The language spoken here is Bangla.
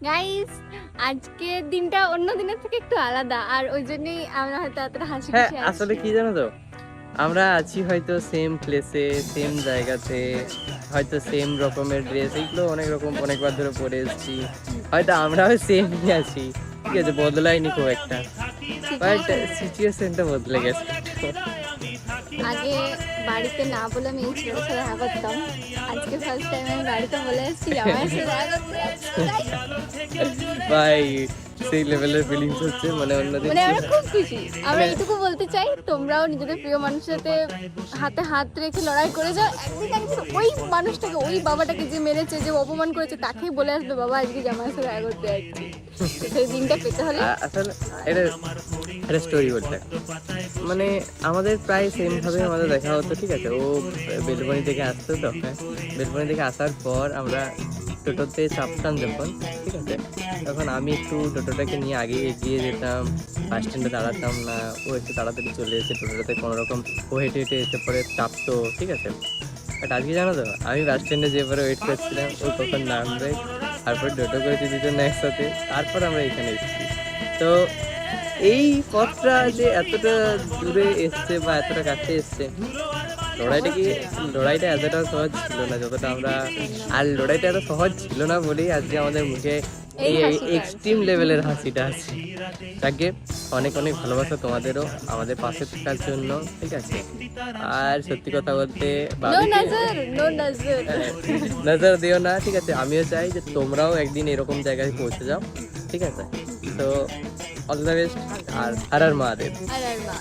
গাইস, আজকের দিনটা অন্য দিনের থেকে একটু আলাদা, আর ওই জন্যই আমরা হয়তো এতটা হাসি হ্যাঁ খুশি আসলে আছি। কি জানো তো, আমরা আছি হয়তো সেম প্লেসে, সেম জায়গাতে, হয়তো সেম রকমের ড্রেস, এইগুলো অনেক রকম অনেকবার ধরে পরে এসেছি, হয়তো আমরাও সেমই আছি, ঠিক আছে, বদলায়নি খুব একটা, বাট সিচুয়েশনটা বদলে গেছে। আগে বাড়িতে না বলে আমি এই ছেলের সাথে দেখা করতাম, আজকে ফার্স্ট টাইম আমি বাড়িতে বলে এসেছি আমার সাথে দেখা করতে যাচ্ছি। ভাই সেই লেভেলের ফিলিংস হচ্ছে, মানে অন্যদিন মানে আমরা খুব খুশি। আমরা মানে এইটুকু বলতে চাই, তোমরাও নিজেদের প্রিয় মানুষের সাথে হাতে হাত রেখে লড়াই করে যাও। একদিন একদিন ওই মানুষটাকে, ওই বাবাটাকে যে মেরেছে, যে অপমান করেছে, তাকেই বলে আসবে বাবা আজকে জামাইয়ের সাথে দেখা করতে যাচ্ছি। তো সেই দিনটা পেতে হলে আসলে এটা একটা স্টোরি বলতে, মানে আমাদের প্রায় সেম ভাবে আমাদের দেখা হতো, ঠিক আছে, ও বেলবনি থেকে আসতো, তো হ্যাঁ বেলবনি থেকে আসার পর আমরা টোটোতে চাপতাম যখন, ঠিক আছে, তখন আমি একটু টোটোটাকে নিয়ে আগে এগিয়ে যেতাম, বাস স্ট্যান্ডে দাঁড়াতাম না, ও একটু তাড়াতাড়ি চলে এসে টোটোটাতে কোনো রকম ও হেঁটে হেঁটে এসে পরে চাপতো, ঠিক আছে, বাট আজকে জানো তো আমি বাস স্ট্যান্ডে যেয়ে পরে ওয়েট করছিলাম ও কখন নামবে, তারপর টোটো করেছি দুজন একসাথে, তারপর আমরা এখানে এসেছি। তো এই পথটা যে এতটা দূরে এসছে বা এতটা কাছে এসছে, লড়াইটা কি, লড়াইটা এতটা সহজ ছিল না যতটা আমরা, আর লড়াইটা এত সহজ ছিল না বলেই আজকে আমাদের মুখে এই এই হাসিটা এক্সট্রিম লেভেলের হাসিটা আছে। তাকে অনেক অনেক ভালোবাসা তোমাদেরও আমাদের পাশে থাকার জন্য, ঠিক আছে, আর সত্যি কথা বলতে নো ভাবিকে নজর, নো নজর। নজর দিও না, ঠিক আছে, আমিও চাই যে তোমরাও একদিন এরকম জায়গায় পৌঁছে যাও, ঠিক আছে, তো অল দ্য বেস্ট, আর আর মহাদেব। আর আর মা